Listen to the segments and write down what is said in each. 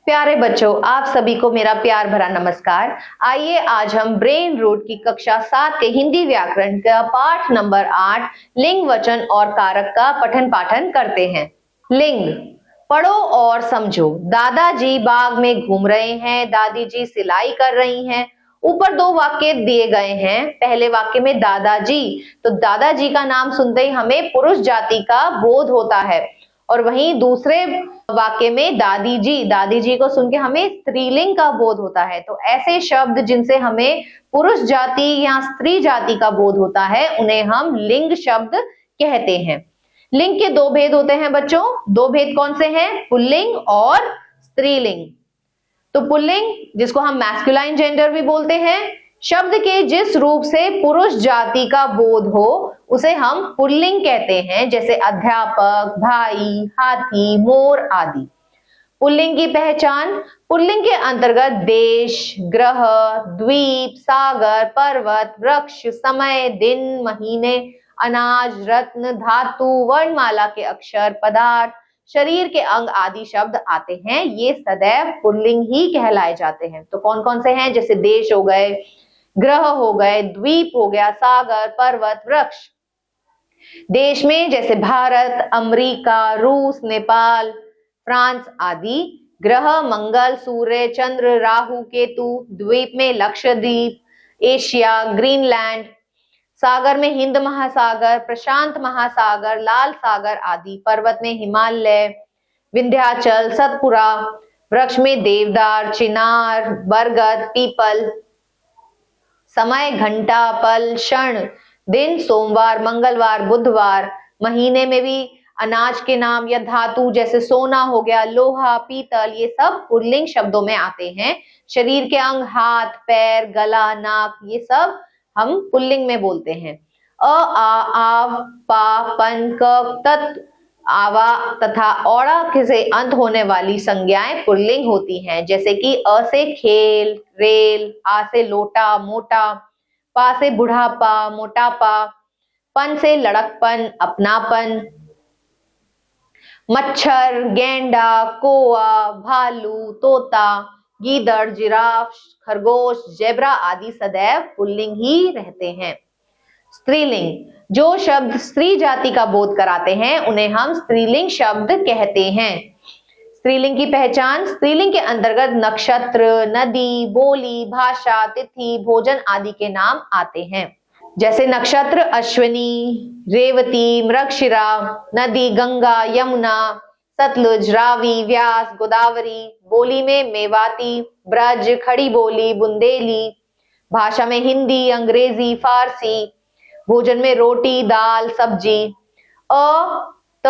प्यारे बच्चों, आप सभी को मेरा प्यार भरा नमस्कार। आइए आज हम ब्रेन रूट की कक्षा 7 के हिंदी व्याकरण का पाठ नंबर 8 लिंग, वचन और कारक का पठन पाठन करते हैं। लिंग, पढ़ो और समझो। दादाजी बाग में घूम रहे हैं, दादी जी सिलाई कर रही हैं। ऊपर दो वाक्य दिए गए हैं। पहले वाक्य में दादाजी, तो दादाजी का नाम सुनते ही हमें पुरुष जाति का बोध होता है, और वहीं दूसरे वाक्य में दादी जी को सुन के हमें स्त्रीलिंग का बोध होता है। तो ऐसे शब्द जिनसे हमें पुरुष जाति या स्त्री जाति का बोध होता है उन्हें हम लिंग शब्द कहते हैं। लिंग के दो भेद होते हैं बच्चों। दो भेद कौन से हैं? पुल्लिंग और स्त्रीलिंग। तो पुल्लिंग, जिसको हम मैस्कुलाइन जेंडर भी बोलते हैं, शब्द के जिस रूप से पुरुष जाति का बोध हो उसे हम पुल्लिंग कहते हैं, जैसे अध्यापक, भाई, हाथी, मोर आदि। पुल्लिंग की पहचान, पुल्लिंग के अंतर्गत देश, ग्रह, द्वीप, सागर, पर्वत, वृक्ष, समय, दिन, महीने, अनाज, रत्न, धातु, वर्णमाला के अक्षर, पदार्थ, शरीर के अंग आदि शब्द आते हैं। ये सदैव पुल्लिंग ही कहलाए जाते हैं। तो कौन कौन से हैं? जैसे देश हो गए, ग्रह हो गए, द्वीप हो गया, सागर, पर्वत, वृक्ष। देश में जैसे भारत, अमेरिका, रूस, नेपाल, फ्रांस आदि। ग्रह मंगल, सूर्य, चंद्र, राहु, केतु। द्वीप में लक्षद्वीप, एशिया, ग्रीनलैंड। सागर में हिंद महासागर, प्रशांत महासागर, लाल सागर आदि। पर्वत में हिमालय, विंध्याचल, सतपुरा। वृक्ष में देवदार, चिनार, बरगद, पीपल। समय घंटा, पल, क्षण, दिन सोमवार, मंगलवार, बुधवार। महीने में भी अनाज के नाम या धातु जैसे सोना हो गया, लोहा, पीतल, ये सब पुल्लिंग शब्दों में आते हैं। शरीर के अंग हाथ, पैर, गला, नाक, ये सब हम पुल्लिंग में बोलते हैं। अ, आ, आव, पा, पन, क, तत्, आवा तथा औड़ा से अंत होने वाली संज्ञाएं पुल्लिंग होती हैं, जैसे कि अ से खेल, रेल, आ से लोटा, मोटा, पा से बुढ़ापा, मोटापा, पन से लड़कपन, अपनापन। मच्छर, गेंडा, कोआ, भालू, तोता, गीदड़, जिराफ, खरगोश, जेब्रा आदि सदैव पुल्लिंग ही रहते हैं। स्त्रीलिंग, जो शब्द स्त्री जाति का बोध कराते हैं उन्हें हम स्त्रीलिंग शब्द कहते हैं। स्त्रीलिंग की पहचान, स्त्रीलिंग के अंतर्गत नक्षत्र, नदी, बोली, भाषा, तिथि, भोजन आदि के नाम आते हैं। जैसे नक्षत्र अश्विनी, रेवती, मृगशिरा। नदी गंगा, यमुना, सतलुज, रावी, व्यास, गोदावरी। बोली में मेवाती, ब्रज, खड़ी बोली, बुंदेली। भाषा में हिंदी, अंग्रेजी, फारसी। भोजन में रोटी, दाल, सब्जी। अ, त,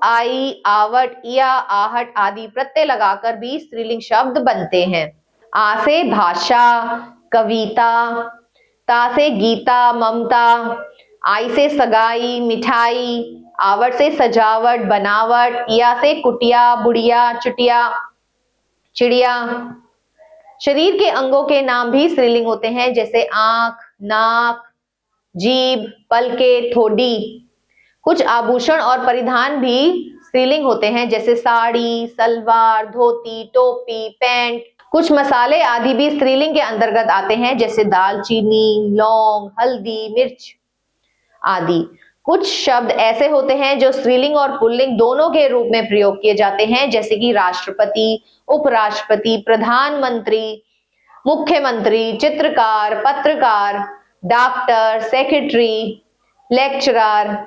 आई, आवट, या, आहट आदि प्रत्यय लगाकर भी स्त्रीलिंग शब्द बनते हैं। आ से भाषा, कविता। ता से गीता, ममता। आई से सगाई, मिठाई। आवट से सजावट, बनावट। या से कुटिया, बुढ़िया, चुटिया, चिड़िया। शरीर के अंगों के नाम भी स्त्रीलिंग होते हैं, जैसे आंख, नाक, जीभ, पलके, ठोडी। कुछ आभूषण और परिधान भी स्त्रीलिंग होते हैं, जैसे साड़ी, सलवार, धोती, टोपी, पैंट। कुछ मसाले आदि भी स्त्रीलिंग के अंतर्गत आते हैं, जैसे दालचीनी, लौंग, हल्दी, मिर्च आदि। कुछ शब्द ऐसे होते हैं जो स्त्रीलिंग और पुल्लिंग दोनों के रूप में प्रयोग किए जाते हैं, जैसे कि राष्ट्रपति, उपराष्ट्रपति, प्रधानमंत्री, मुख्यमंत्री, चित्रकार, पत्रकार, डॉक्टर, सेक्रेटरी, लेक्चरर।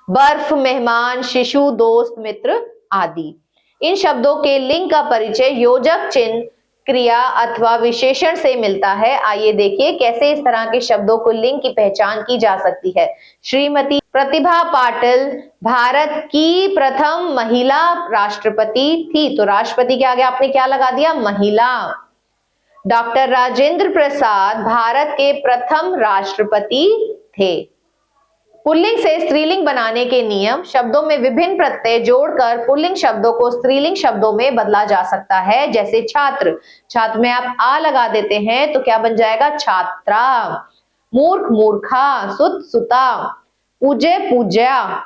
बर्फ, मेहमान, शिशु, दोस्त, मित्र आदि। इन शब्दों के लिंग का परिचय योजक चिन्ह, क्रिया अथवा विशेषण से मिलता है। आइए देखिए कैसे इस तरह के शब्दों को लिंग की पहचान की जा सकती है। श्रीमती प्रतिभा पाटिल भारत की प्रथम महिला राष्ट्रपति थी, तो राष्ट्रपति के आगे आपने क्या लगा दिया? महिला। डॉक्टर राजेंद्र प्रसाद भारत के प्रथम राष्ट्रपति थे। पुल्लिंग से स्त्रीलिंग बनाने के नियम, शब्दों में विभिन्न प्रत्यय जोड़कर पुल्लिंग शब्दों को स्त्रीलिंग शब्दों में बदला जा सकता है। जैसे छात्र, छात्र में आप आ लगा देते हैं तो क्या बन जाएगा? छात्रा। मूर्ख, मूर्खा, सुत, सुता। पूज्य, पूज्या।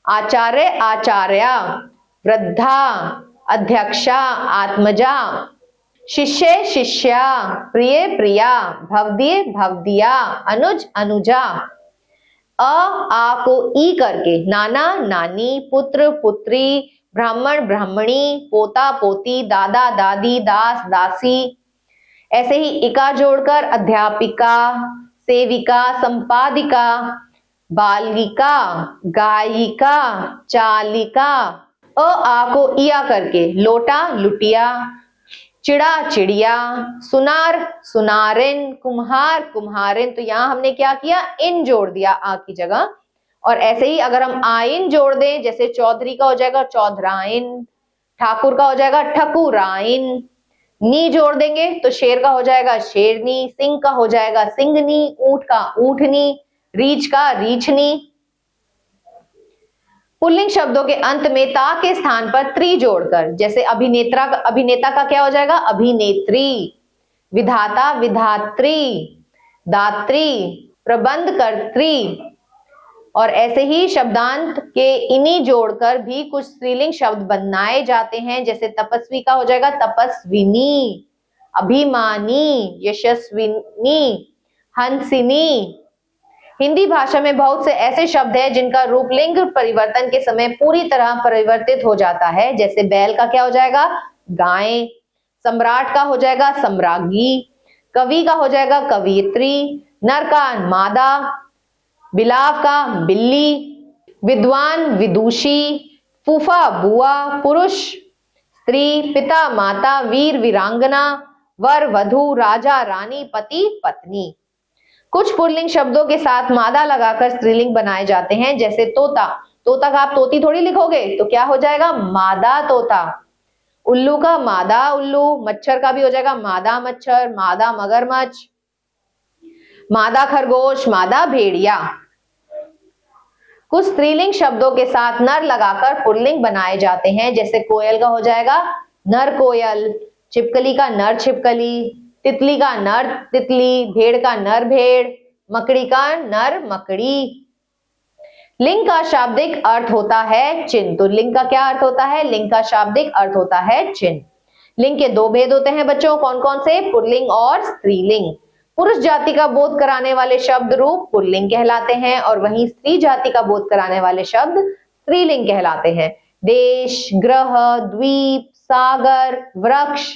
आचार्य, आचार्या। वृद्धा, अध्यक्षा, आत्मजा, शिष्य, शिष्या, प्रिय, प्रिया, भवदीय, भवदिया, अनुज, अनुजा। आ को ई करके नाना, नानी, पुत्र, पुत्री, ब्राह्मण, ब्राह्मणी, पोता, पोती, दादा, दादी, दास, दासी। ऐसे ही इका जोड़कर अध्यापिका, सेविका, संपादिका, बालिका, गायिका, चालिका। आ को इया करके लोटा, लुटिया, चिड़ा, चिड़िया, सुनार, सुनारिन, कुम्हार, कुम्हारिन। तो यहां हमने क्या किया, इन जोड़ दिया आ की जगह। और ऐसे ही अगर हम आइन जोड़ दें, जैसे चौधरी का हो जाएगा चौधराइन, ठाकुर का हो जाएगा ठकुराइन। नी जोड़ देंगे तो शेर का हो जाएगा शेरनी, सिंह का हो जाएगा सिंगनी, ऊंट का ऊंटनी, रीछ का रीछनी। पुल्लिंग शब्दों के अंत में ता के स्थान पर त्री जोड़कर, जैसे अभिनेता का क्या हो जाएगा अभिनेत्री, विधाता विधात्री, दात्री, प्रबंधकर्त्री। और ऐसे ही शब्दांत के इन्हीं जोड़कर भी कुछ स्त्रीलिंग शब्द बनाए जाते हैं, जैसे तपस्वी का हो जाएगा तपस्विनी, अभिमानी, यशस्विनी, हंसिनी। हिंदी भाषा में बहुत से ऐसे शब्द हैं जिनका रूपलिंग परिवर्तन के समय पूरी तरह परिवर्तित हो जाता है, जैसे बैल का क्या हो जाएगा गाय, सम्राट का हो जाएगा सम्राज्ञी, कवि का हो जाएगा कवियत्री, नर का मादा, बिलाव का बिल्ली, विद्वान विदुषी, फूफा बुआ, पुरुष स्त्री, पिता माता, वीर वीरांगना, वर वधु, राजा रानी, पति पत्नी। कुछ पुल्लिंग शब्दों के साथ मादा लगाकर स्त्रीलिंग बनाए जाते हैं, जैसे तोता। तोता का आप तोती थोड़ी लिखोगे, तो क्या हो जाएगा मादा तोता। उल्लू का मादा उल्लू, मच्छर का भी हो जाएगा मादा मच्छर, मादा मगरमच्छ, मादा खरगोश, मादा भेड़िया। कुछ स्त्रीलिंग शब्दों के साथ नर लगाकर पुल्लिंग बनाए जाते हैं, जैसे कोयल का हो जाएगा नर कोयल, छिपकली का नर छिपकली, तितली का नर तितली, भेड़ का नर भेड़, मकड़ी का नर मकड़ी। लिंग का शाब्दिक अर्थ होता है चिन्ह। तो लिंग का क्या अर्थ होता है, लिंग का शाब्दिक अर्थ होता है चिन्ह। लिंग के दो भेद होते हैं बच्चों, कौन कौन से, पुल्लिंग और स्त्रीलिंग। पुरुष जाति का बोध कराने वाले शब्द रूप पुल्लिंग कहलाते हैं, और वहीं स्त्री जाति का बोध कराने वाले शब्द स्त्रीलिंग कहलाते हैं। देश, ग्रह, द्वीप, सागर, वृक्ष,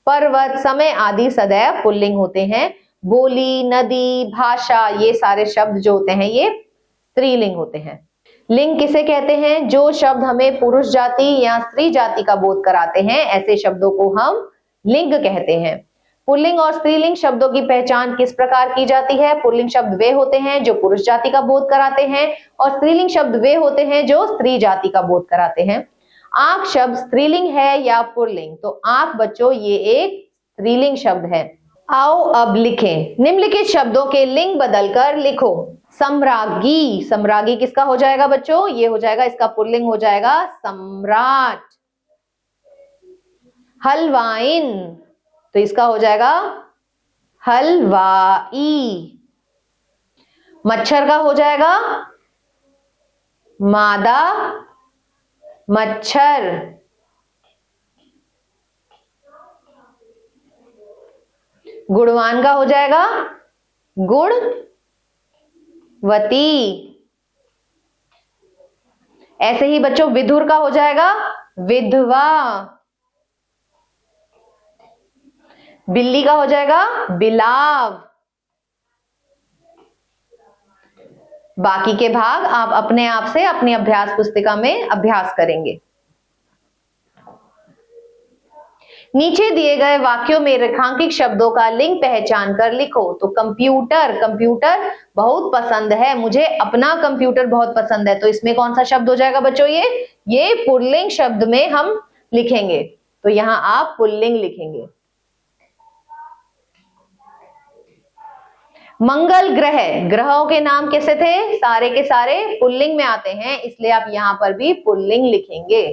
पर्वत, समय आदि सदैव पुल्लिंग होते हैं। बोली, नदी, भाषा, ये सारे शब्द जो होते हैं ये स्त्रीलिंग होते हैं। लिंग किसे कहते हैं, जो शब्द हमें पुरुष जाति या स्त्री जाति का बोध कराते हैं, ऐसे शब्दों को हम लिंग कहते हैं। पुल्लिंग और स्त्रीलिंग शब्दों की पहचान किस प्रकार की जाती है। पुल्लिंग शब्द वे होते हैं जो पुरुष जाति का बोध कराते हैं, और स्त्रीलिंग शब्द वे होते हैं जो स्त्री जाति का बोध कराते हैं। आंख शब्द स्त्रीलिंग है या पुल्लिंग, तो आंख बच्चों ये एक स्त्रीलिंग शब्द है। आओ अब लिखें, निम्नलिखित शब्दों के लिंग बदलकर लिखो। सम्राज्ञी, सम्राज्ञी किसका हो जाएगा बच्चों, ये हो जाएगा, इसका पुल्लिंग हो जाएगा सम्राट। हलवाइन, तो इसका हो जाएगा हलवाई। मच्छर का हो जाएगा मादा मच्छर। गुणवान का हो जाएगा गुणवती। ऐसे ही बच्चों विधुर का हो जाएगा विधवा। बिल्ली का हो जाएगा बिलाव। बाकी के भाग आप अपने आप से अपनी अभ्यास पुस्तिका में अभ्यास करेंगे। नीचे दिए गए वाक्यों में रेखांकित शब्दों का लिंग पहचान कर लिखो। तो कंप्यूटर, कंप्यूटर बहुत पसंद है, मुझे अपना कंप्यूटर बहुत पसंद है, तो इसमें कौन सा शब्द हो जाएगा बच्चों, ये पुल्लिंग शब्द में हम लिखेंगे, तो यहां आप पुल्लिंग लिखेंगे। मंगल ग्रह, ग्रहों के नाम कैसे थे, सारे के सारे पुल्लिंग में आते हैं, इसलिए आप यहां पर भी पुल्लिंग लिखेंगे।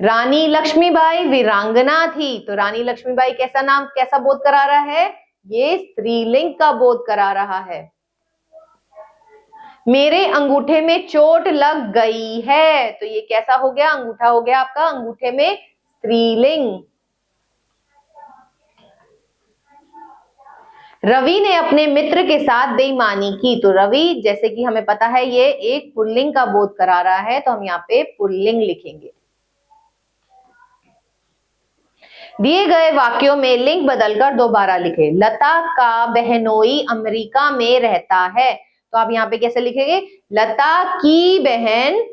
रानी लक्ष्मीबाई वीरांगना थी, तो रानी लक्ष्मीबाई कैसा नाम, कैसा बोध करा रहा है, ये स्त्रीलिंग का बोध करा रहा है। मेरे अंगूठे में चोट लग गई है, तो ये कैसा हो गया, अंगूठा हो गया आपका अंगूठे में स्त्रीलिंग। रवि ने अपने मित्र के साथ बेईमानी की, तो रवि जैसे कि हमें पता है ये एक पुल्लिंग का बोध करा रहा है, तो हम यहाँ पे पुल्लिंग लिखेंगे। दिए गए वाक्यों में लिंग बदलकर दोबारा लिखें। लता का बहनोई अमेरिका में रहता है, तो आप यहाँ पे कैसे लिखेंगे, लता की बहन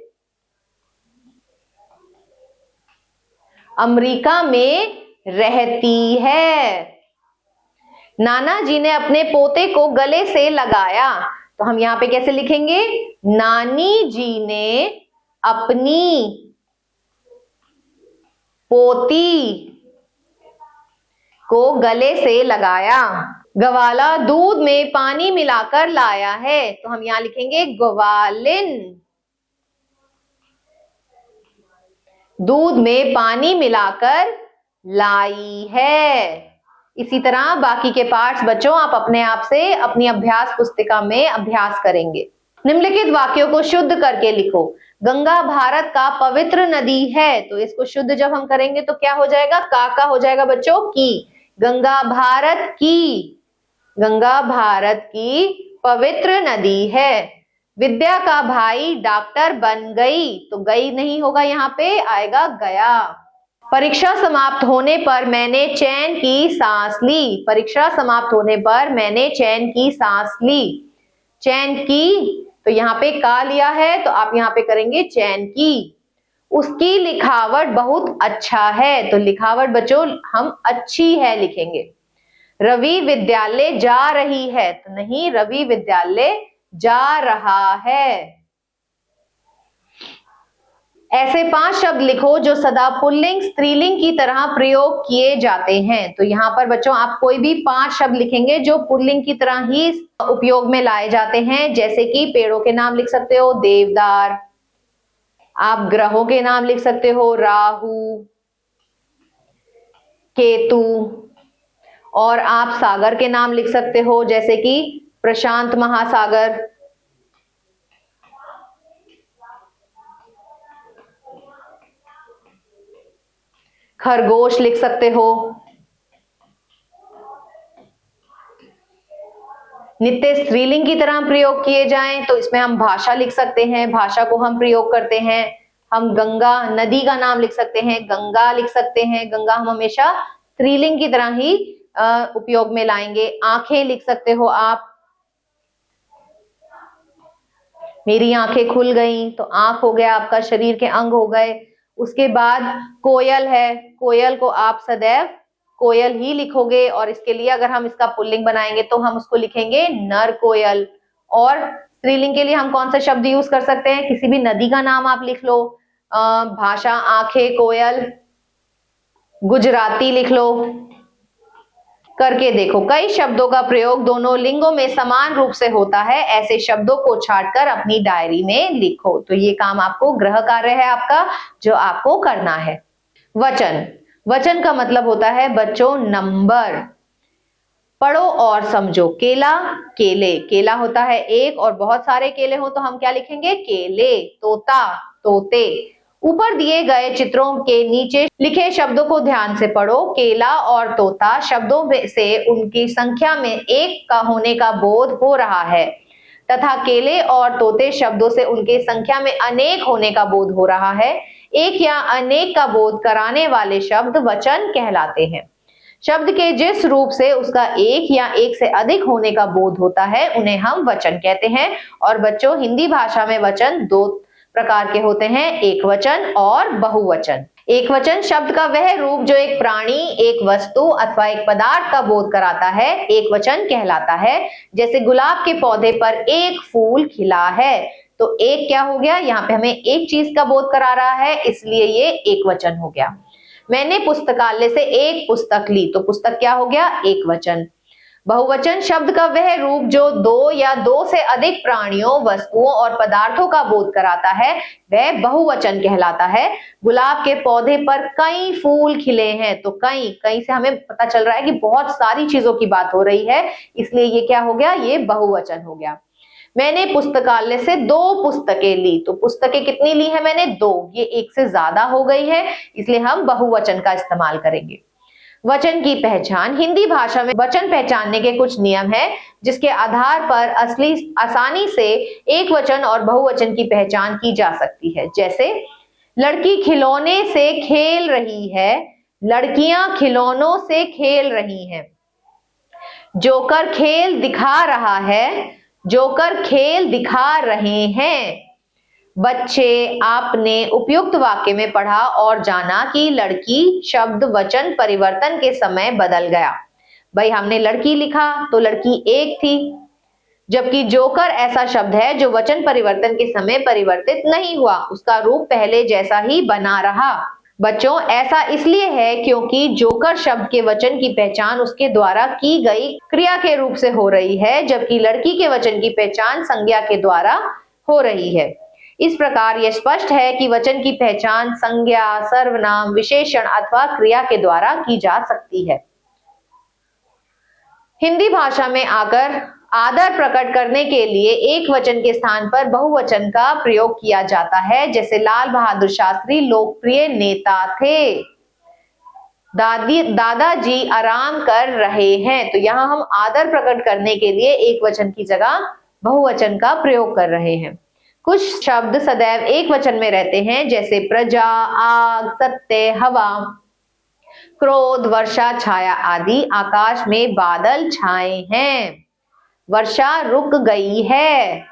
अमेरिका में रहती है। नाना जी ने अपने पोते को गले से लगाया, तो हम यहाँ पे कैसे लिखेंगे, नानी जी ने अपनी पोती को गले से लगाया। ग्वाला दूध में पानी मिलाकर लाया है, तो हम यहां लिखेंगे ग्वालिन दूध में पानी मिलाकर लाई है। इसी तरह बाकी के पार्ट्स बच्चों आप अपने आप से अपनी अभ्यास पुस्तिका में अभ्यास करेंगे। निम्नलिखित वाक्यों को शुद्ध करके लिखो। गंगा भारत का पवित्र नदी है, तो इसको शुद्ध जब हम करेंगे तो क्या हो जाएगा, का हो जाएगा बच्चों की। गंगा भारत की पवित्र नदी है। विद्या का भाई डॉक्टर बन गई, तो गई नहीं होगा, यहाँ पे आएगा गया। परीक्षा समाप्त होने पर मैंने चैन की सांस ली। परीक्षा समाप्त होने पर मैंने चैन की सांस ली। चैन की, तो यहाँ पे का लिया है, तो आप यहाँ पे करेंगे चैन की। उसकी लिखावट बहुत अच्छा है, तो लिखावट बच्चों हम अच्छी है लिखेंगे। रवि विद्यालय जा रही है, तो नहीं, रवि विद्यालय जा रहा है। ऐसे 5 शब्द लिखो जो सदा पुल्लिंग स्त्रीलिंग की तरह प्रयोग किए जाते हैं, तो यहाँ पर बच्चों आप कोई भी 5 शब्द लिखेंगे जो पुल्लिंग की तरह ही उपयोग में लाए जाते हैं, जैसे कि पेड़ों के नाम लिख सकते हो देवदार, आप ग्रहों के नाम लिख सकते हो राहु, केतु, और आप सागर के नाम लिख सकते हो जैसे कि प्रशांत महासागर, खरगोश लिख सकते हो। नित्य स्त्रीलिंग की तरह प्रयोग किए जाएं तो इसमें हम भाषा लिख सकते हैं, भाषा को हम प्रयोग करते हैं। हम गंगा नदी का नाम लिख सकते हैं, गंगा लिख सकते हैं, गंगा हम हमेशा स्त्रीलिंग की तरह ही उपयोग में लाएंगे। आंखें लिख सकते हो आप, मेरी आंखें खुल गई, तो आंख हो गया आपका शरीर के अंग हो गए। उसके बाद कोयल है, कोयल को आप सदैव कोयल ही लिखोगे, और इसके लिए अगर हम इसका पुल्लिंग बनाएंगे तो हम उसको लिखेंगे नर कोयल। और स्त्रीलिंग के लिए हम कौन सा शब्द यूज कर सकते हैं, किसी भी नदी का नाम आप लिख लो, भाषा आंखें कोयल, गुजराती लिख लो, करके देखो। कई शब्दों का प्रयोग दोनों लिंगों में समान रूप से होता है, ऐसे शब्दों को छांटकर अपनी डायरी में लिखो। तो ये काम आपको गृह कार्य है आपका, जो आपको करना है। वचन, वचन का मतलब होता है बच्चों नंबर। पढ़ो और समझो। केला, केले, केला होता है एक, और बहुत सारे केले हो तो हम क्या लिखेंगे, केले। तोता, तोते। ऊपर दिए गए चित्रों के नीचे लिखे शब्दों को ध्यान से पढ़ो। केला और तोता शब्दों से उनकी संख्या में एक का होने का बोध हो रहा है, तथा केले और तोते शब्दों से उनके संख्या में अनेक होने का बोध हो रहा है। एक या अनेक का बोध कराने वाले शब्द वचन कहलाते हैं। शब्द के जिस रूप से उसका एक या एक से अधिक होने का बोध होता है उन्हें हम वचन कहते हैं। और बच्चों हिंदी भाषा में वचन 2 प्रकार के होते हैं, एक वचन और बहुवचन। एक वचन शब्द का वह रूप जो एक प्राणी, एक वस्तु अथवा एक पदार्थ का बोध कराता है, एक वचन कहलाता है। जैसे गुलाब के पौधे पर एक फूल खिला है, तो एक क्या हो गया, यहाँ पे हमें एक चीज का बोध करा रहा है, इसलिए ये एक वचन हो गया। मैंने पुस्तकालय से एक पुस्तक ली, तो पुस्तक क्या हो गया, एक वचन। बहुवचन शब्द का वह रूप जो 2 या 2 से अधिक प्राणियों, वस्तुओं और पदार्थों का बोध कराता है, वह बहुवचन कहलाता है। गुलाब के पौधे पर कई फूल खिले हैं, तो कई, कई से हमें पता चल रहा है कि बहुत सारी चीजों की बात हो रही है, इसलिए ये क्या हो गया, ये बहुवचन हो गया। मैंने पुस्तकालय से 2 पुस्तकें ली। तो पुस्तकें कितनी ली है मैंने? 2। ये एक से ज्यादा हो गई है, इसलिए हम बहुवचन का इस्तेमाल करेंगे। वचन की पहचान। हिंदी भाषा में वचन पहचानने के कुछ नियम है जिसके आधार पर आसानी से एक वचन और बहुवचन की पहचान की जा सकती है। जैसे लड़की खिलौने से खेल रही है, लड़कियां खिलौनों से खेल रही हैं। जोकर खेल दिखा रहा है, जोकर खेल दिखा रहे हैं। बच्चे, आपने उपयुक्त वाक्य में पढ़ा और जाना कि लड़की शब्द वचन परिवर्तन के समय बदल गया। भाई हमने लड़की लिखा तो लड़की एक थी, जबकि जोकर ऐसा शब्द है जो वचन परिवर्तन के समय परिवर्तित नहीं हुआ, उसका रूप पहले जैसा ही बना रहा। बच्चों, ऐसा इसलिए है क्योंकि जोकर शब्द के वचन की पहचान उसके द्वारा की गई क्रिया के रूप से हो रही है, जबकि लड़की के वचन की पहचान संज्ञा के द्वारा हो रही है। इस प्रकार यह स्पष्ट है कि वचन की पहचान संज्ञा, सर्वनाम, विशेषण अथवा क्रिया के द्वारा की जा सकती है। हिंदी भाषा में आकर आदर प्रकट करने के लिए एक वचन के स्थान पर बहुवचन का प्रयोग किया जाता है। जैसे लाल बहादुर शास्त्री लोकप्रिय नेता थे, दादाजी आराम कर रहे हैं। तो यहाँ हम आदर प्रकट करने के लिए एक वचन की जगह बहुवचन का प्रयोग कर रहे हैं। कुछ शब्द सदैव एक वचन में रहते हैं, जैसे प्रजा, आग, सत्य, हवा, क्रोध, वर्षा, छाया आदि। आकाश में बादल छाए हैं, वर्षा रुक गई है।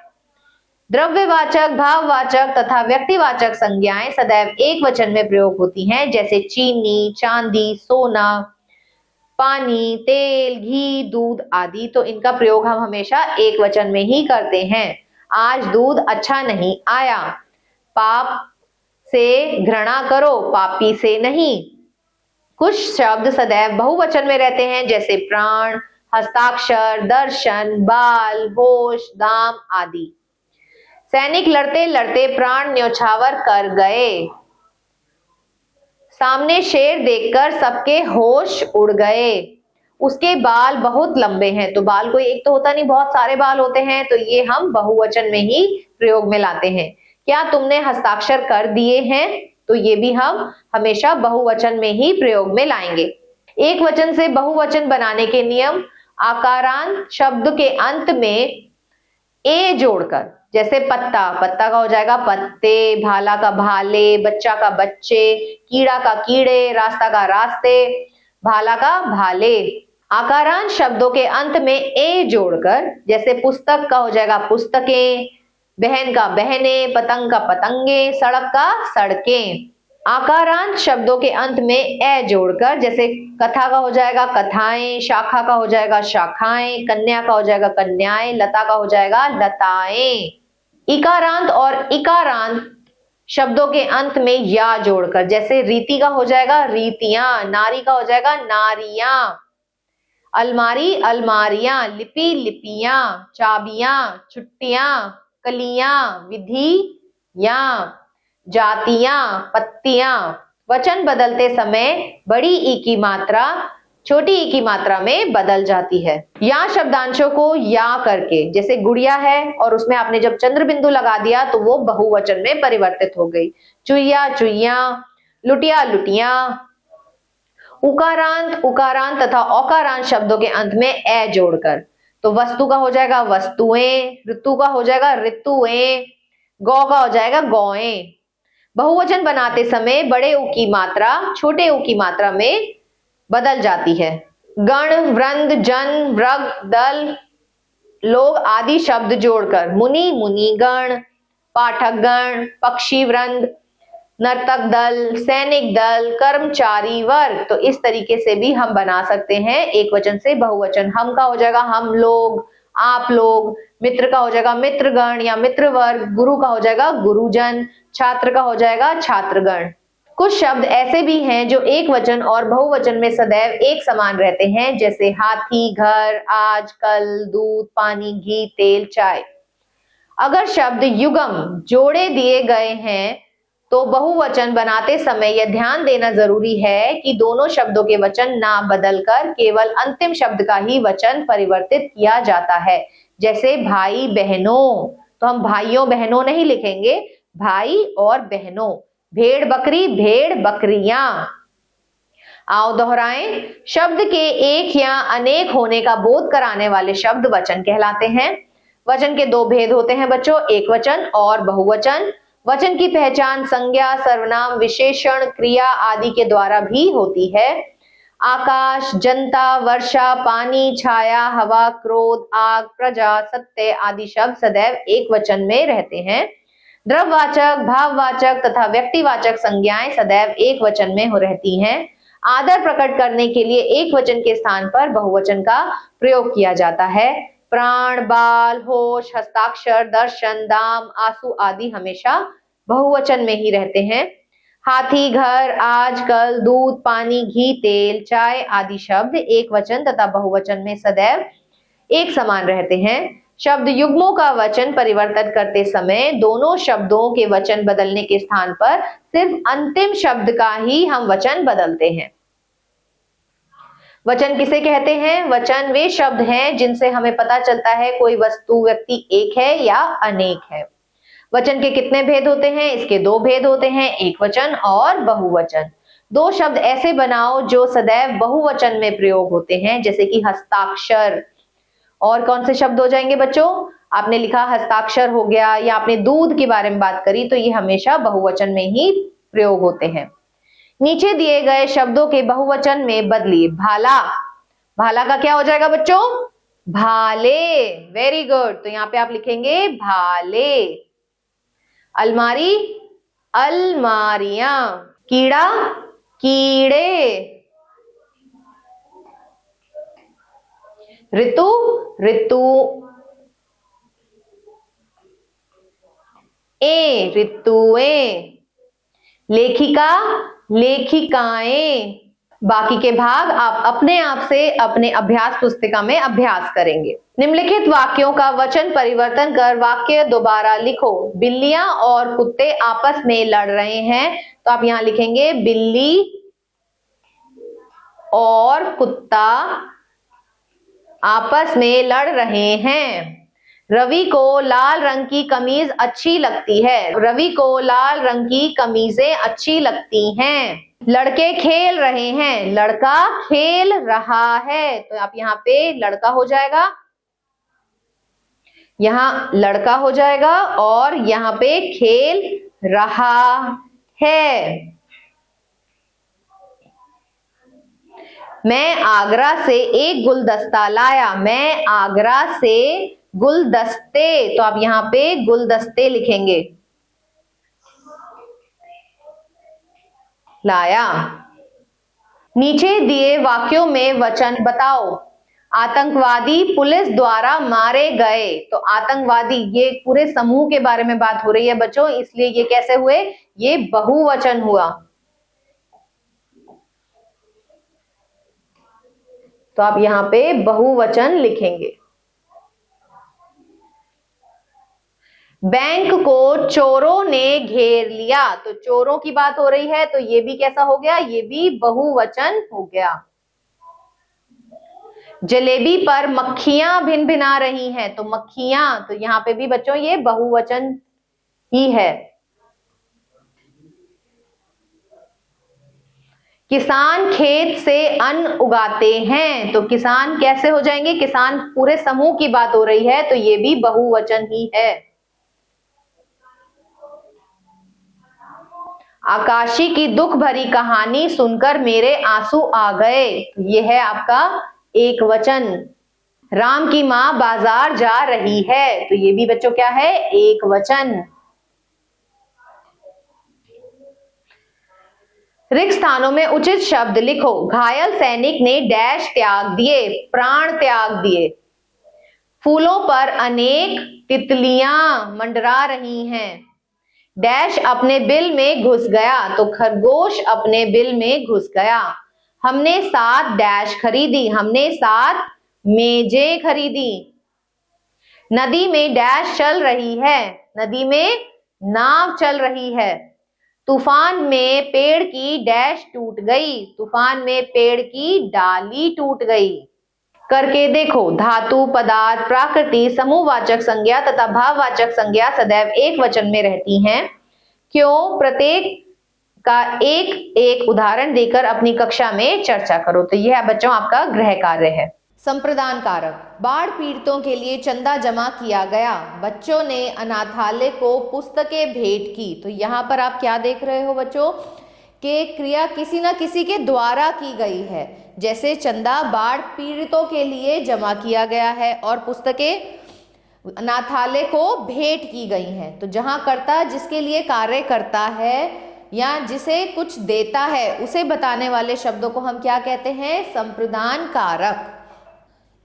द्रव्यवाचक, भाववाचक तथा व्यक्तिवाचक संज्ञाएं सदैव एक वचन में प्रयोग होती हैं, जैसे चीनी, चांदी, सोना, पानी, तेल, घी, दूध आदि। तो इनका प्रयोग हम हमेशा एक वचन में ही करते हैं। आज दूध अच्छा नहीं आया। पाप से घृणा करो, पापी से नहीं। कुछ शब्द सदैव बहुवचन में रहते हैं, जैसे प्राण, हस्ताक्षर, दर्शन, बाल, होश, दाम आदि। सैनिक लड़ते लड़ते प्राण न्यौछावर कर गए। सामने शेर देखकर सबके होश उड़ गए। उसके बाल बहुत लंबे हैं। तो बाल कोई एक तो होता नहीं, बहुत सारे बाल होते हैं, तो ये हम बहुवचन में ही प्रयोग में लाते हैं। क्या तुमने हस्ताक्षर कर दिए हैं? तो ये भी हम हमेशा बहुवचन में ही प्रयोग में लाएंगे। एक वचन से बहुवचन बनाने के नियम। आकारांत शब्द के अंत में ए जोड़कर, जैसे पत्ता, पत्ता का हो जाएगा पत्ते, भाला का भाले, बच्चा का बच्चे, कीड़ा का कीड़े, रास्ता का रास्ते, भाला का भाले। आकारांत शब्दों के अंत में ए जोड़कर, जैसे पुस्तक का हो जाएगा पुस्तकें, बहन का बहने, पतंग का पतंगे, सड़क का सड़कें। आकारांत शब्दों के अंत में ए जोड़कर, जैसे कथा का हो जाएगा कथाएं, शाखा का हो जाएगा शाखाएं, कन्या का हो जाएगा कन्याएं, लता का हो जाएगा लताएं। इकारांत और इकारांत शब्दों के अंत में या जोड़कर, जैसे रीति का हो जाएगा रीतियां, नारी का हो जाएगा नारियां, अलमारी अलमारियां, लिपि लिपियां, चाबियां, छुट्टियां, कलियां, विधियां, जातियां, पत्तियां। वचन बदलते समय बड़ी ई की मात्रा छोटी ई की मात्रा में बदल जाती है। या शब्दांशों को या करके, जैसे गुड़िया है और उसमें आपने जब चंद्र बिंदु लगा दिया तो वो बहुवचन में परिवर्तित हो गई। चुईया चुईया, लुटिया लुटिया। उकारांत उकारांत तथा औकारांत शब्दों के अंत में ए जोड़कर, तो वस्तु का हो जाएगा वस्तुएं, ऋतु का हो जाएगा ऋतुएं, गौ का हो जाएगा गौएं। बहुवचन बनाते समय बड़े ऊ की मात्रा छोटे ऊ की मात्रा में बदल जाती है। गण, वृंद, जन, वर्ग, दल, लोग आदि शब्द जोड़कर मुनि मुनिगण, पाठक गण, पक्षी वृंद, नर्तक दल, सैनिक दल, कर्मचारी वर्ग। तो इस तरीके से भी हम बना सकते हैं एक वचन से बहुवचन। हम का हो जाएगा हम लोग, आप लोग, मित्र का हो जाएगा मित्रगण या मित्र वर्ग, गुरु का हो जाएगा गुरुजन, छात्र का हो जाएगा छात्रगण। कुछ शब्द ऐसे भी हैं जो एक वचन और बहुवचन में सदैव एक समान रहते हैं, जैसे हाथी, घर, आज, कल, दूध, पानी, घी, तेल, चाय। अगर शब्द युगम जोड़े दिए गए हैं तो बहुवचन बनाते समय यह ध्यान देना जरूरी है कि दोनों शब्दों के वचन ना बदलकर केवल अंतिम शब्द का ही वचन परिवर्तित किया जाता है। जैसे भाई बहनों, तो हम भाइयों बहनों नहीं लिखेंगे, भाई और बहनों। भेड़ बकरी, भेड़ बकरियां। आओ दोहराएं। शब्द के एक या अनेक होने का बोध कराने वाले शब्द वचन कहलाते हैं। वचन के दो भेद होते हैं बच्चों, एक वचन और बहुवचन। वचन की पहचान संज्ञा, सर्वनाम, विशेषण, क्रिया आदि के द्वारा भी होती है। आकाश, जनता, वर्षा, पानी, छाया, हवा, क्रोध, आग, प्रजा, सत्य आदि शब्द सदैव एक वचन में रहते हैं। द्रव्यवाचक, भाववाचक तथा व्यक्तिवाचक संज्ञाएं सदैव एक वचन में हो रहती हैं। आदर प्रकट करने के लिए एक वचन के स्थान पर बहुवचन का प्रयोग किया जाता है। प्राण, बाल, होश, हस्ताक्षर, दर्शन, दाम, आंसू आदि हमेशा बहुवचन में ही रहते हैं। हाथी, घर, आज, कल, दूध, पानी, घी, तेल, चाय आदि शब्द एक वचन तथा बहुवचन में सदैव एक समान रहते हैं। शब्द युग्मों का वचन परिवर्तन करते समय दोनों शब्दों के वचन बदलने के स्थान पर सिर्फ अंतिम शब्द का ही हम वचन बदलते हैं। वचन किसे कहते हैं? वचन वे शब्द हैं जिनसे हमें पता चलता है कोई वस्तु, व्यक्ति एक है या अनेक है। वचन के कितने भेद होते हैं? इसके दो भेद होते हैं, एक वचन और बहुवचन। दो शब्द ऐसे बनाओ जो सदैव बहुवचन में प्रयोग होते हैं, जैसे कि हस्ताक्षर। और कौन से शब्द हो जाएंगे बच्चों? आपने लिखा हस्ताक्षर हो गया, या आपने दूध के बारे में बात करी, तो ये हमेशा बहुवचन में ही प्रयोग होते हैं। नीचे दिए गए शब्दों के बहुवचन में बदलिए। भाला, भाला का क्या हो जाएगा बच्चों? भाले। Very good. तो यहाँ पे आप लिखेंगे भाले। अलमारी, अलमारियां। कीड़ा, कीड़े। ऋतु, ऋतु। ऋतुएं। लेखिका, लेखिकाएं। बाकी के भाग आप अपने आप से अपने अभ्यास पुस्तिका में अभ्यास करेंगे। निम्नलिखित वाक्यों का वचन परिवर्तन कर वाक्य दोबारा लिखो। बिल्लियां और कुत्ते आपस में लड़ रहे हैं, तो आप यहां लिखेंगे बिल्ली और कुत्ता आपस में लड़ रहे हैं। रवि को लाल रंग की कमीज अच्छी लगती है। रवि को लाल रंग की कमीजें अच्छी लगती हैं। लड़के खेल रहे हैं। लड़का खेल रहा है, तो आप यहाँ पे लड़का हो जाएगा, यहाँ लड़का हो जाएगा, और यहाँ पे खेल रहा है। मैं आगरा से एक गुलदस्ता लाया। मैं आगरा से गुलदस्ते, तो आप यहाँ पे गुलदस्ते लिखेंगे। लाया। नीचे दिए वाक्यों में वचन बताओ। आतंकवादी पुलिस द्वारा मारे गए, तो आतंकवादी, ये पूरे समूह के बारे में बात हो रही है बच्चों, इसलिए ये कैसे हुए? ये बहुवचन हुआ। तो आप यहाँ पे बहुवचन लिखेंगे। बैंक को चोरों ने घेर लिया, तो चोरों की बात हो रही है, तो ये भी कैसा हो गया? ये भी बहुवचन हो गया। जलेबी पर मक्खियां भिन भिना रही हैं, तो मक्खियां, तो यहाँ पे भी बच्चों ये बहुवचन ही है। किसान खेत से अन्न उगाते हैं, तो किसान कैसे हो जाएंगे? किसान पूरे समूह की बात हो रही है, तो ये भी बहुवचन ही है। आकाशी की दुख भरी कहानी सुनकर मेरे आंसू आ गए, ये है आपका एक वचन। राम की मां बाजार जा रही है, तो ये भी बच्चों क्या है? एक वचन। रिक्त स्थानों में उचित शब्द लिखो। घायल सैनिक ने डैश त्याग दिए, प्राण त्याग दिए। फूलों पर अनेक तितलियां मंडरा रही हैं। डैश अपने बिल में घुस गया, तो खरगोश अपने बिल में घुस गया। हमने 7 डैश खरीदी, हमने 7 मेजें खरीदी। नदी में डैश चल रही है, नदी में नाव चल रही है। तूफान में पेड़ की डैश टूट गई, तूफान में पेड़ की डाली टूट गई। करके देखो। धातु, पदार्थ, प्रकृति, समूहवाचक संज्ञा तथा भाववाचक संज्ञा सदैव एक वचन में रहती हैं। क्यों? प्रत्येक का एक एक उदाहरण देकर अपनी कक्षा में चर्चा करो। तो यह बच्चों आपका गृह कार्य है। संप्रदान कारक। बाढ़ पीड़ितों के लिए चंदा जमा किया गया। बच्चों ने अनाथालय को पुस्तकें भेंट की। तो यहाँ पर आप क्या देख रहे हो बच्चों कि क्रिया किसी न किसी के द्वारा की गई है। जैसे चंदा बाढ़ पीड़ितों के लिए जमा किया गया है और पुस्तकें अनाथालय को भेंट की गई हैं। तो जहाँ कर्ता जिसके लिए कार्य करता है या जिसे कुछ देता है उसे बताने वाले शब्दों को हम क्या कहते हैं? संप्रदान कारक।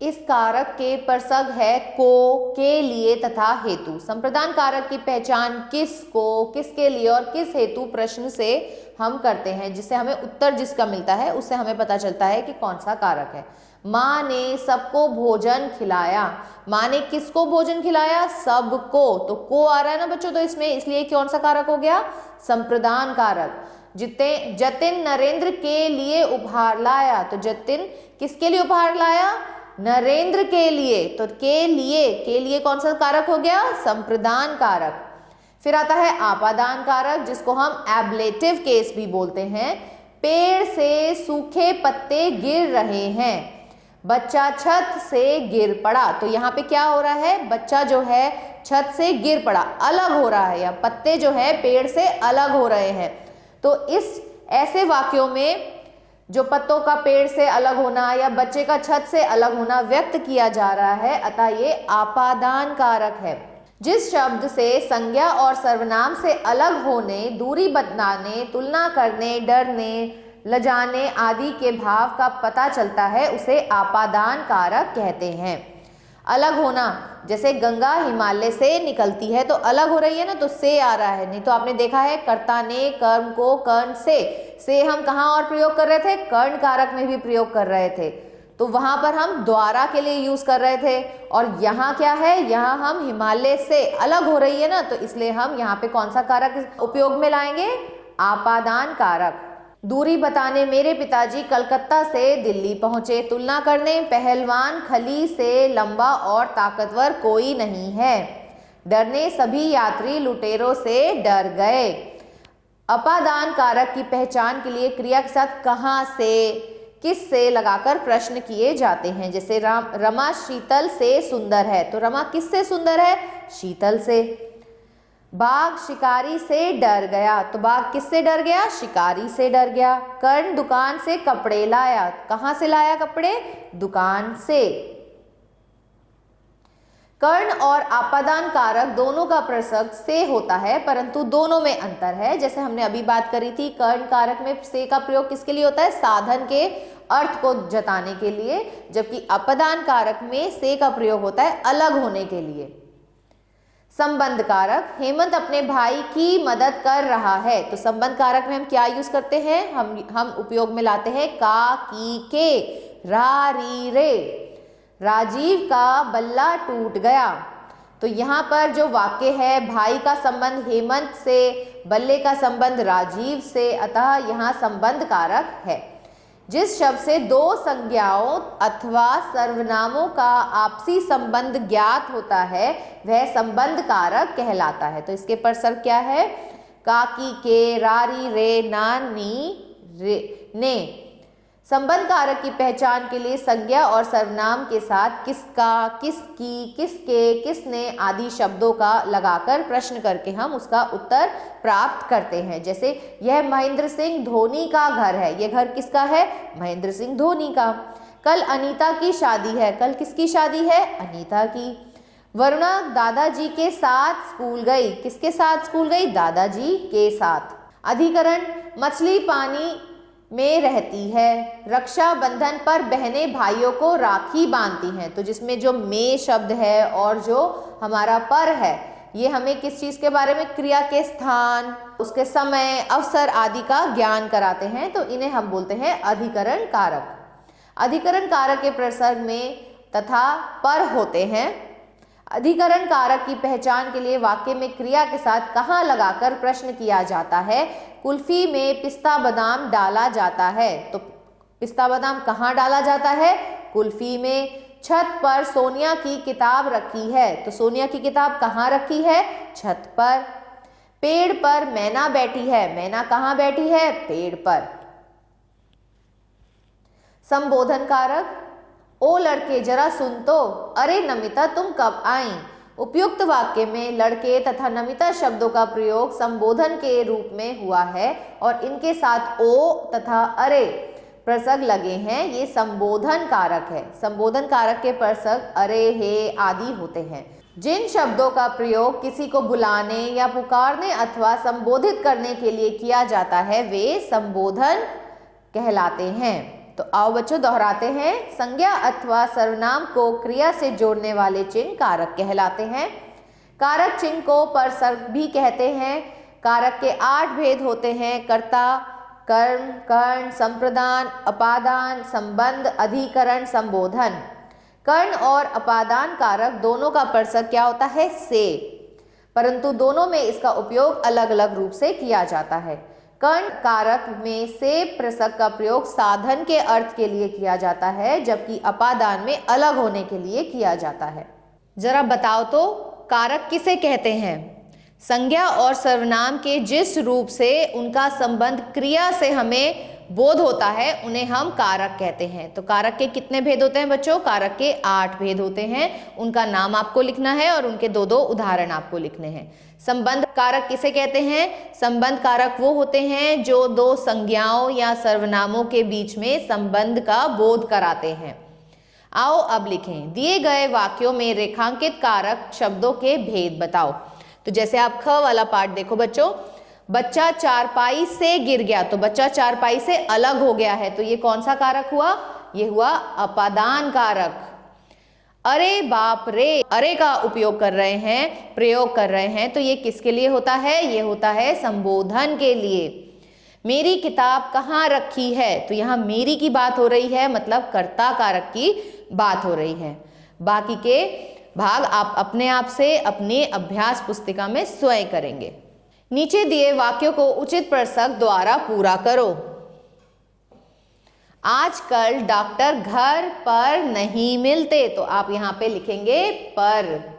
इस कारक के परसग है को, के लिए तथा हेतु। संप्रदान कारक की पहचान किस, को, किसके लिए और किस हेतु प्रश्न से हम करते हैं, जिससे हमें उत्तर जिसका मिलता है उससे हमें पता चलता है कि कौन सा कारक है। माँ ने सबको भोजन खिलाया। माँ ने किसको भोजन खिलाया? सबको। तो को आ रहा है ना बच्चों, तो इसमें इसलिए कौन सा कारक हो गया? संप्रदान कारक। जतिन नरेंद्र के लिए उपहार लाया। तो जतिन किसके लिए उपहार लाया? नरेंद्र के लिए। तो के लिए कौन सा कारक हो गया? संप्रदान कारक। फिर आता है आपादान कारक, जिसको हम एब्लेटिव केस भी बोलते हैं। पेड़ से सूखे पत्ते गिर रहे हैं। बच्चा छत से गिर पड़ा। तो यहाँ पे क्या हो रहा है? बच्चा जो है छत से गिर पड़ा, अलग हो रहा है, या पत्ते जो है पेड़ से अलग हो रहे हैं। तो इस ऐसे वाक्यों में जो पत्तों का पेड़ से अलग होना या बच्चे का छत से अलग होना व्यक्त किया जा रहा है, अतः ये आपादान कारक है। जिस शब्द से संज्ञा और सर्वनाम से अलग होने, दूरी बताने, तुलना करने, डरने, लजाने आदि के भाव का पता चलता है उसे आपादान कारक कहते हैं। अलग होना, जैसे गंगा हिमालय से निकलती है तो अलग हो रही है ना, तो से आ रहा है। नहीं तो आपने देखा है कर्ता ने कर्म को कर्ण से हम कहाँ और प्रयोग कर रहे थे? कर्ण कारक में भी प्रयोग कर रहे थे। तो वहां पर हम द्वारा के लिए यूज कर रहे थे, और यहाँ क्या है? यहाँ हम हिमालय से अलग हो रही है ना, तो इसलिए हम यहाँ पे कौन सा कारक उपयोग में लाएंगे? आपादान कारक। दूरी बताने, मेरे पिताजी कलकत्ता से दिल्ली पहुंचे। तुलना करने, पहलवान खली से लंबा और ताकतवर कोई नहीं है। डरने, सभी यात्री लुटेरों से डर गए। अपादान कारक की पहचान के लिए क्रिया के साथ कहाँ से, किस से लगाकर प्रश्न किए जाते हैं। जैसे रमा शीतल से सुंदर है। तो रमा किससे सुंदर है? शीतल से। बाघ शिकारी से डर गया। तो बाघ किससे डर गया? शिकारी से डर गया। कर्ण दुकान से कपड़े लाया। कहाँ से लाया कपड़े? दुकान से। कर्ण और आपादान कारक दोनों का प्रसंग से होता है, परंतु दोनों में अंतर है। जैसे हमने अभी बात करी थी, कर्ण कारक में से का प्रयोग किसके लिए होता है? साधन के अर्थ को जताने के लिए, जबकि आपादान कारक में से का प्रयोग होता है अलग होने के लिए। संबंध कारक, हेमंत अपने भाई की मदद कर रहा है। तो संबंध कारक में हम क्या यूज करते हैं? हम उपयोग में लाते हैं का, की, के, रा, री, रे। राजीव का बल्ला टूट गया। तो यहाँ पर जो वाक्य है, भाई का संबंध हेमंत से, बल्ले का संबंध राजीव से, अतः यहाँ संबंध कारक है। जिस शब्द से दो संज्ञाओं अथवा सर्वनामों का आपसी संबंध ज्ञात होता है वह संबंध कारक कहलाता है। तो इसके परसर्ग क्या है? काकी, के, रारी, रे, नानी, रे, ने। संबंध कारक की पहचान के लिए संज्ञा और सर्वनाम के साथ किसका, किसकी, किसके, किसने आदि शब्दों का लगाकर प्रश्न करके हम उसका उत्तर प्राप्त करते हैं। जैसे यह महेंद्र सिंह धोनी का घर है। यह घर किसका है? महेंद्र सिंह धोनी का। कल अनीता की शादी है। कल किसकी शादी है? अनीता की। वरुणा दादाजी के साथ स्कूल गई। किसके साथ स्कूल गई? दादाजी के साथ। अधिकरण, मछली पानी में रहती है। रक्षाबंधन पर बहनें भाइयों को राखी बांधती हैं। तो जिसमें जो में शब्द है और जो हमारा पर है, ये हमें किस चीज के बारे में? क्रिया के स्थान, उसके समय, अवसर आदि का ज्ञान कराते हैं। तो इन्हें हम बोलते हैं अधिकरण कारक। अधिकरण कारक के प्रसर्ग में तथा पर होते हैं। अधिकरण कारक की पहचान के लिए वाक्य में क्रिया के साथ कहाँ लगाकर प्रश्न किया जाता है? कुल्फी में पिस्ता बादाम डाला जाता है। तो पिस्ता बादाम कहाँ डाला जाता है? कुल्फी में। छत पर सोनिया की किताब रखी है, तो सोनिया की किताब कहाँ रखी है? छत पर। पेड़ पर मैना बैठी है, मैना कहाँ बैठी है? पेड़ पर। संबोधन कारक, ओ लड़के जरा सुन तो, अरे नमिता तुम कब आई। उपयुक्त वाक्य में लड़के तथा नमिता शब्दों का प्रयोग संबोधन के रूप में हुआ है और इनके साथ ओ तथा अरे प्रसंग लगे हैं। ये संबोधन कारक है। संबोधन कारक के प्रसंग अरे, हे आदि होते हैं। जिन शब्दों का प्रयोग किसी को बुलाने या पुकारने अथवा संबोधित करने के लिए किया जाता है वे संबोधन कहलाते हैं। तो आओ बच्चों दोहराते हैं। संज्ञा अथवा सर्वनाम को क्रिया से जोड़ने वाले चिन्ह कारक कहलाते हैं। कारक चिन्ह को परसर्ग भी कहते हैं। कारक के 8 भेद होते हैं: कर्ता, कर्म, कर्ण, संप्रदान, अपादान, संबंध, अधिकरण, संबोधन। कर्ण और अपादान कारक दोनों का परसर्ग क्या होता है? से, परंतु दोनों में इसका उपयोग अलग अलग रूप से किया जाता है। कर्ण कारक में से प्रसंग का प्रयोग साधन के अर्थ के लिए किया जाता है, जबकि अपादान में अलग होने के लिए किया जाता है। जरा बताओ तो कारक किसे कहते हैं? संज्ञा और सर्वनाम के जिस रूप से उनका संबंध क्रिया से हमें बोध होता है उन्हें हम कारक कहते हैं। तो कारक के कितने भेद होते हैं बच्चों? कारक के 8 भेद होते हैं। उनका नाम आपको लिखना है और उनके 2-2 उदाहरण आपको लिखने हैं। संबंध कारक किसे कहते हैं? संबंध कारक वो होते हैं जो 2 संज्ञाओं या सर्वनामों के बीच में संबंध का बोध कराते हैं। आओ अब लिखें। दिए गए वाक्यों में रेखांकित कारक शब्दों के भेद बताओ। तो जैसे आप ख वाला पार्ट देखो बच्चों, बच्चा चारपाई से गिर गया, तो बच्चा चारपाई से अलग हो गया है, तो ये कौन सा कारक हुआ? ये हुआ अपादान कारक। अरे बाप रे, अरे का उपयोग कर रहे हैं, प्रयोग कर रहे हैं, तो ये किसके लिए होता है? ये होता है संबोधन के लिए। मेरी किताब कहाँ रखी है? तो यहाँ मेरी की बात हो रही है, मतलब कर्ता कारक की बात हो रही है। बाकी के भाग आप अपने आप से अपने अभ्यास पुस्तिका में स्वयं करेंगे। नीचे दिए वाक्यों को उचित प्रसंग द्वारा पूरा करो। आजकल डॉक्टर घर पर नहीं मिलते, तो आप यहां पे लिखेंगे पर।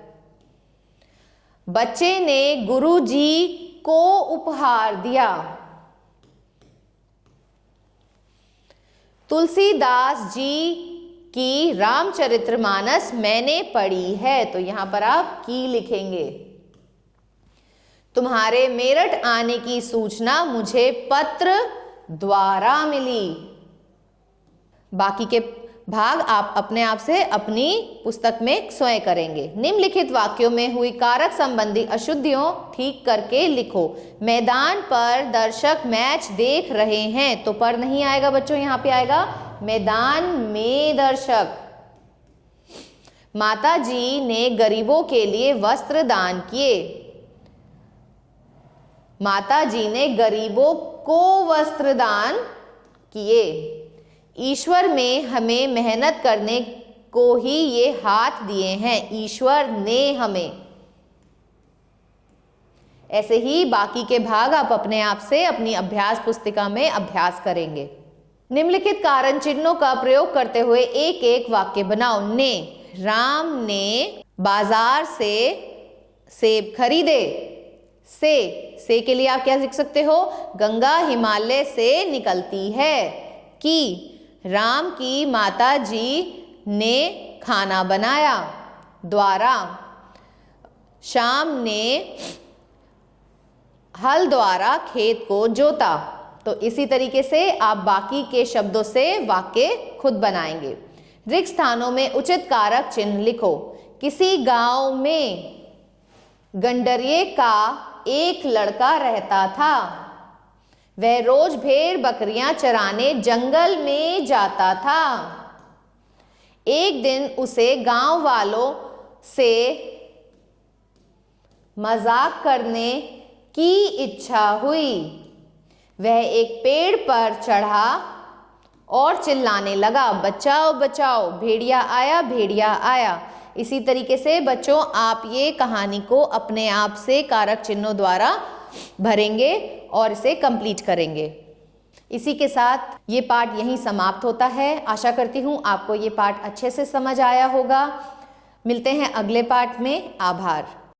बच्चे ने गुरुजी को उपहार दिया। तुलसीदास जी की रामचरितमानस मैंने पढ़ी है, तो यहां पर आप की लिखेंगे। तुम्हारे मेरठ आने की सूचना मुझे पत्र द्वारा मिली। बाकी के भाग आप अपने आप से अपनी पुस्तक में स्वयं करेंगे। निम्नलिखित वाक्यों में हुई कारक संबंधी अशुद्धियों ठीक करके लिखो। मैदान पर दर्शक मैच देख रहे हैं, तो पर नहीं आएगा बच्चों, यहां पे आएगा मैदान में दर्शक। माता जी ने गरीबों के लिए वस्त्र दान किए। माता जी ने गरीबों को वस्त्र दान किए। ईश्वर में हमें मेहनत करने को ही ये हाथ दिए हैं, ईश्वर ने हमें। ऐसे ही बाकी के भाग आप अपने आप से अपनी अभ्यास पुस्तिका में अभ्यास करेंगे। निम्नलिखित कारण चिन्हों का प्रयोग करते हुए एक एक वाक्य बनाओ। ने, राम ने बाजार से सेब खरीदे। से के लिए आप क्या लिख सकते हो? गंगा हिमालय से निकलती है। कि, राम की माता जी ने खाना बनाया। द्वारा, शाम ने हल द्वारा खेत को जोता। तो इसी तरीके से आप बाकी के शब्दों से वाक्य खुद बनाएंगे। रिक्त स्थानों में उचित कारक चिन्ह लिखो। किसी गांव में गंडरिये का एक लड़का रहता था। वह रोज भेड़ बकरियां चराने जंगल में जाता था। एक दिन उसे गांव वालों से मजाक करने की इच्छा हुई। वह एक पेड़ पर चढ़ा और चिल्लाने लगा, बचाओ बचाओ, भेड़िया आया, भेड़िया आया। इसी तरीके से बच्चों आप ये कहानी को अपने आप से कारक चिन्हों द्वारा भरेंगे और इसे कंप्लीट करेंगे। इसी के साथ ये पाठ यहीं समाप्त होता है। आशा करती हूँ आपको ये पाठ अच्छे से समझ आया होगा। मिलते हैं अगले पाठ में। आभार।